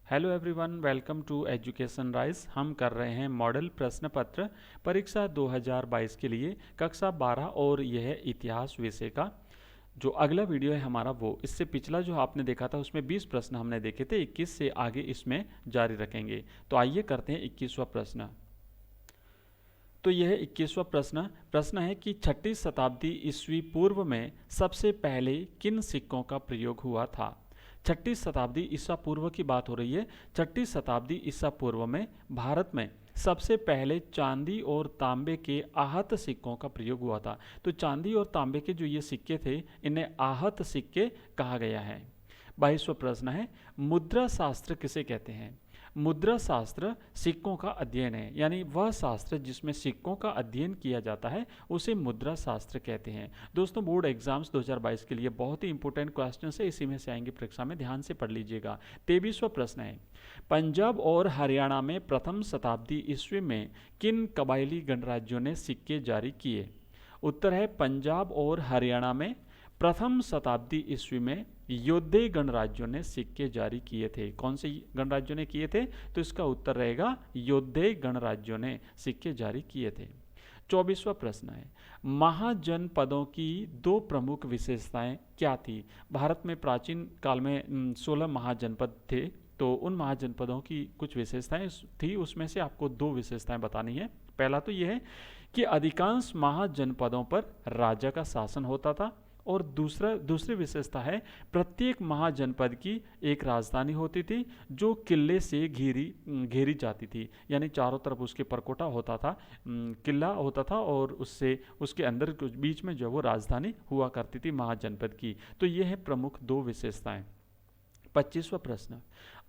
Hello everyone, welcome to education rise. हम कर रहे हैं मॉडल प्रश्न पत्र परीक्षा 2022 के लिए कक्षा 12 और यह इतिहास विषय का जो अगला वीडियो है हमारा वो। इससे पिछला जो आपने देखा था उसमें 20 प्रश्न हमने देखे थे, 21 से आगे इसमें जारी रखेंगे। तो आइए करते हैं 21वां प्रश्न। तो यह 21वां प्रश्न है कि 6ठी शताब्दी ईस्वी पूर्व में सबसे पहले किन सिक्कों का प्रयोग हुआ था। 6ठी शताब्दी ईसा पूर्व की बात हो रही है। 6ठी शताब्दी ईसा पूर्व में भारत में सबसे पहले चांदी और तांबे के आहत सिक्कों का प्रयोग हुआ था। तो चांदी और तांबे के जो ये सिक्के थे इन्हें आहत सिक्के कहा गया है। 22वां प्रश्न है, मुद्रा शास्त्र किसे कहते हैं। मुद्रा शास्त्र सिक्कों का अध्ययन है, यानी वह शास्त्र जिसमें सिक्कों का अध्ययन किया जाता है उसे मुद्रा शास्त्र कहते हैं। दोस्तों, बोर्ड एग्जाम्स 2022 के लिए बहुत ही इंपॉर्टेंट क्वेश्चन है, इसी में से आएंगे परीक्षा में, ध्यान से पढ़ लीजिएगा। 23वां प्रश्न है, पंजाब और हरियाणा में प्रथम शताब्दी ईस्वी में किन कबायली गणराज्यों ने सिक्के जारी किए। उत्तर है पंजाब और हरियाणा में प्रथम शताब्दी ईस्वी में योद्धे गणराज्यों ने सिक्के जारी किए थे। कौन से गणराज्यों ने किए थे? तो इसका उत्तर रहेगा योद्धे गणराज्यों ने सिक्के जारी किए थे। 24वां प्रश्न है, महाजनपदों की दो प्रमुख विशेषताएं क्या थी। भारत में प्राचीन काल में 16 महाजनपद थे, तो उन महाजनपदों की कुछ विशेषताएं थी, उसमें से आपको दो विशेषताएं बतानी है। पहला तो यह है कि अधिकांश महाजनपदों पर राजा का शासन होता था, और दूसरी विशेषता है प्रत्येक महाजनपद की एक राजधानी होती थी जो किले से घेरी जाती थी, यानी चारों तरफ उसके परकोटा होता था, किला होता था, और उससे उसके अंदर कुछ बीच में जो वो राजधानी हुआ करती थी महाजनपद की। तो ये है प्रमुख दो विशेषताएं। 25वां प्रश्न,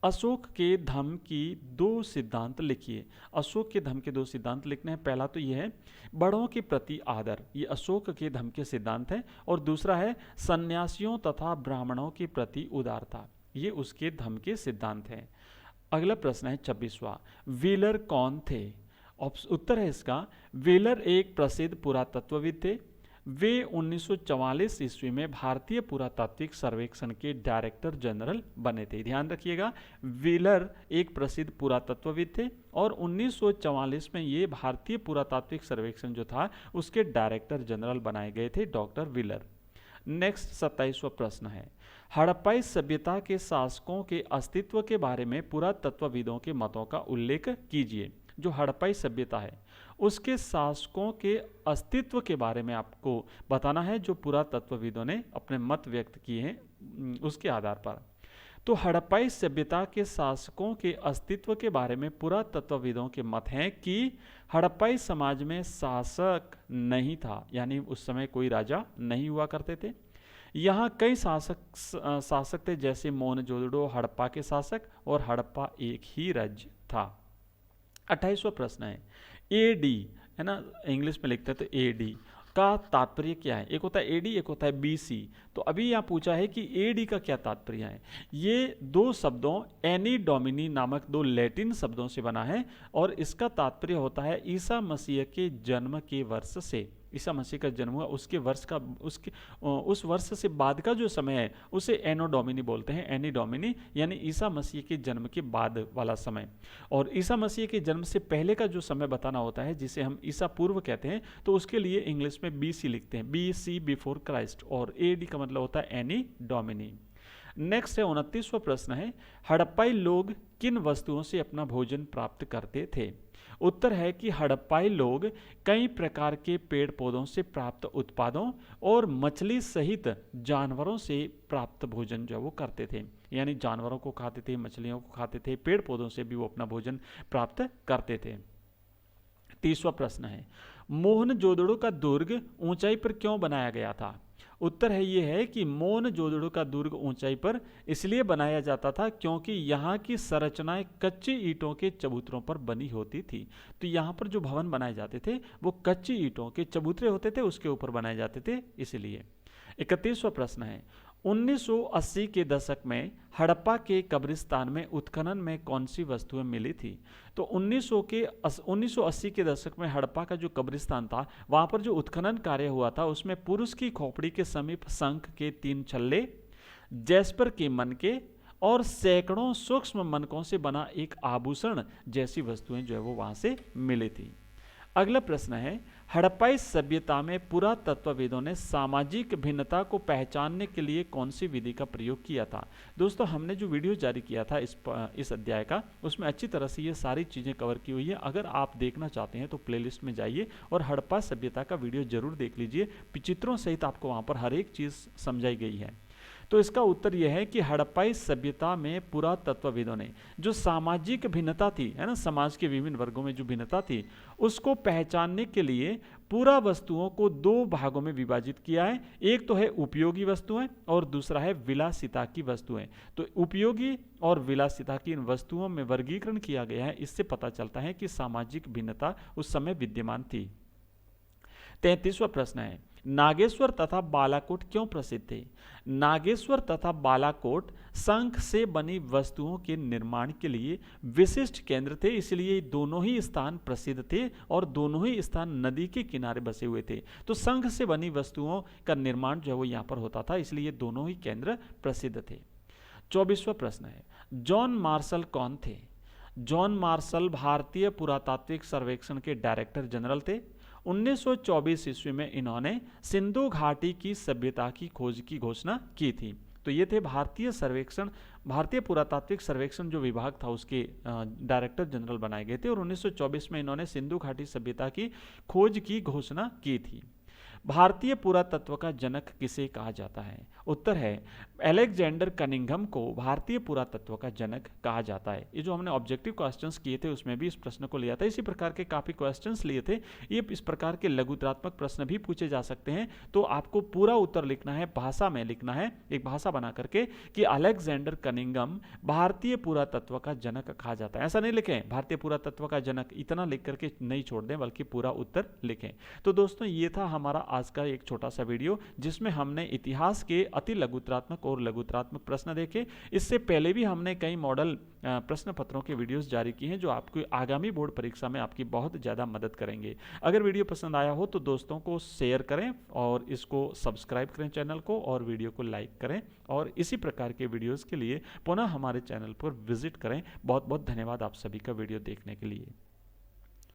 अशोक के धम्म की दो सिद्धांत लिखिए। अशोक के धम्म के दो सिद्धांत लिखने हैं। पहला तो यह है बड़ों के प्रति आदर, ये अशोक के धम्म के सिद्धांत है, और दूसरा है सन्यासियों तथा ब्राह्मणों के प्रति उदारता, ये उसके धम्म के सिद्धांत हैं। अगला प्रश्न है 26वां, व्हीलर कौन थे। उत्तर है इसका, व्हीलर एक प्रसिद्ध पुरातत्वविद थे। वे 1944 ईस्वी में भारतीय पुरातात्विक सर्वेक्षण के डायरेक्टर जनरल बने थे। ध्यान रखिएगा, व्हीलर एक प्रसिद्ध पुरातत्वविद थे और 1944 में ये भारतीय पुरातात्विक सर्वेक्षण जो था उसके डायरेक्टर जनरल बनाए गए थे, डॉक्टर व्हीलर। नेक्स्ट 27वां प्रश्न है, हड़प्पाई सभ्यता के शासकों के अस्तित्व के बारे में पुरातत्वविदों के मतों का उल्लेख कीजिए। जो हड़प्पाई सभ्यता है उसके शासकों के अस्तित्व के बारे में आपको बताना है, जो पुरातत्वविदों ने अपने मत व्यक्त किए हैं उसके आधार पर। तो हड़प्पाई सभ्यता के शासकों के अस्तित्व के बारे में पुरातत्वविदों के मत हैं कि हड़प्पाई समाज में शासक नहीं था, यानी उस समय कोई राजा नहीं हुआ करते थे। यहाँ कई शासक थे, जैसे मोहनजोदड़ो हड़प्पा के शासक, और हड़प्पा एक ही राज्य था। 28वां प्रश्न है, एडी है ना, इंग्लिश में लिखते हैं तो एडी का तात्पर्य क्या है। एक होता है एडी, एक होता है बीसी। तो अभी यहाँ पूछा है कि एडी का क्या तात्पर्य है। ये दो शब्दों एनी डोमिनी नामक दो लैटिन शब्दों से बना है, और इसका तात्पर्य होता है ईसा मसीह के जन्म के वर्ष से। ईसा मसीह का जन्म हुआ उसके वर्ष का, उस वर्ष से बाद का जो समय है उसे एनो डोमिनी बोलते हैं। एनी डोमिनी यानी ईसा मसीह के जन्म के बाद वाला समय, और ईसा मसीह के जन्म से पहले का जो समय बताना होता है जिसे हम ईसा पूर्व कहते हैं, तो उसके लिए इंग्लिश में बीसी लिखते हैं, बीसी बिफोर क्राइस्ट, और एडी का मतलब होता है एनी डोमिनी। नेक्स्ट है 29वां प्रश्न है, हड़प्पाई लोग किन वस्तुओं से अपना भोजन प्राप्त करते थे। उत्तर है कि हड़प्पाई लोग कई प्रकार के पेड़ पौधों से प्राप्त उत्पादों और मछली सहित जानवरों से प्राप्त भोजन जो वो करते थे, यानी जानवरों को खाते थे, मछलियों को खाते थे, पेड़ पौधों से भी वो अपना भोजन प्राप्त करते थे। 30वां प्रश्न है, मोहनजोदड़ो का दुर्ग ऊंचाई पर क्यों बनाया गया था। उत्तर है ये है कि मोहनजोदड़ो का दुर्ग ऊंचाई पर इसलिए बनाया जाता था क्योंकि यहाँ की संरचनाएं कच्ची ईंटों के चबूतरों पर बनी होती थी। तो यहाँ पर जो भवन बनाए जाते थे वो कच्ची ईंटों के चबूतरे होते थे, उसके ऊपर बनाए जाते थे इसलिए। 31वां प्रश्न है, 1980 के दशक में हड़प्पा के कब्रिस्तान में उत्खनन में कौन सी वस्तुएं मिली थी। तो 1980 के दशक में हड़प्पा का जो कब्रिस्तान था वहां पर जो उत्खनन कार्य हुआ था उसमें पुरुष की खोपड़ी के समीप शंख के 3 छल्ले, जैस्पर के मनके और सैकड़ों सूक्ष्म मनकों से बना एक आभूषण जैसी वस्तुएं जो है वो वहां से मिली थी। अगला प्रश्न है, हड़प्पाई सभ्यता में पुरातत्वविदों ने सामाजिक भिन्नता को पहचानने के लिए कौन सी विधि का प्रयोग किया था। दोस्तों, हमने जो वीडियो जारी किया था इस अध्याय का, उसमें अच्छी तरह से ये सारी चीज़ें कवर की हुई है। अगर आप देखना चाहते हैं तो प्लेलिस्ट में जाइए और हड़प्पा सभ्यता का वीडियो जरूर देख लीजिए। चित्रों सहित आपको वहाँ पर हर एक चीज़ समझाई गई है। तो इसका उत्तर यह है कि हड़प्पाई सभ्यता में पुरातत्वविदों ने जो सामाजिक भिन्नता थी, है ना, समाज के विभिन्न वर्गों में जो भिन्नता थी, उसको पहचानने के लिए पूरा वस्तुओं को दो भागों में विभाजित किया है। एक तो है उपयोगी वस्तुएं और दूसरा है विलासिता की वस्तुएं। तो उपयोगी और विलासिता की इन वस्तुओं में वर्गीकरण किया गया है। इससे पता चलता है कि सामाजिक भिन्नता उस समय विद्यमान थी। 33वां प्रश्न है, नागेश्वर तथा बालाकोट क्यों प्रसिद्ध थे। नागेश्वर तथा बालाकोट शंख से बनी वस्तुओं के निर्माण के लिए विशिष्ट केंद्र थे, इसलिए दोनों ही स्थान प्रसिद्ध थे और दोनों ही स्थान नदी के किनारे बसे हुए थे। तो शंख से बनी वस्तुओं का निर्माण जो है वो यहाँ पर होता था, इसलिए दोनों ही केंद्र प्रसिद्ध थे। 24वां प्रश्न है, जॉन मार्शल कौन थे। जॉन मार्शल भारतीय पुरातात्विक सर्वेक्षण के डायरेक्टर जनरल थे। 1924 ईस्वी में इन्होंने सिंधु घाटी की सभ्यता की खोज की घोषणा की थी। तो ये थे भारतीय पुरातात्विक सर्वेक्षण जो विभाग था उसके डायरेक्टर जनरल बनाए गए थे और 1924 में इन्होंने सिंधु घाटी सभ्यता की खोज की घोषणा की थी। भारतीय पुरातत्व का जनक किसे कहा जाता है। उत्तर है, अलेक्जेंडर कनिंघम को भारतीय पुरातत्व का जनक कहा जाता है। ये जो हमने ऑब्जेक्टिव क्वेश्चंस किए थे उसमें भी इस प्रश्न को लिया था। इसी प्रकार के काफी क्वेश्चंस लिए थे। ये इस प्रकार के लघुत्रात्मक प्रश्न भी पूछे जा सकते हैं। तो आपको पूरा उत्तर लिखना है, भाषा में लिखना है, एक भाषा बना करके कि अलेक्जेंडर कनिंघम भारतीय पुरातत्व का जनक कहा जाता है। ऐसा नहीं लिखें भारतीय पुरातत्व का जनक, इतना लिख करके नहीं छोड़ दें, बल्कि पूरा उत्तर लिखें। तो दोस्तों, ये था हमारा आज का एक छोटा सा वीडियो जिसमें हमने इतिहास के अति लघुत्रात्मक और लघुत्रात्मक प्रश्न देखे। इससे पहले भी हमने कई मॉडल प्रश्न पत्रों के वीडियोस जारी किए हैं जो आपको आगामी बोर्ड परीक्षा में आपकी बहुत ज़्यादा मदद करेंगे। अगर वीडियो पसंद आया हो तो दोस्तों को शेयर करें और इसको सब्सक्राइब करें चैनल को, और वीडियो को लाइक करें, और इसी प्रकार के वीडियोस के लिए पुनः हमारे चैनल पर विजिट करें। बहुत बहुत धन्यवाद आप सभी का वीडियो देखने के लिए।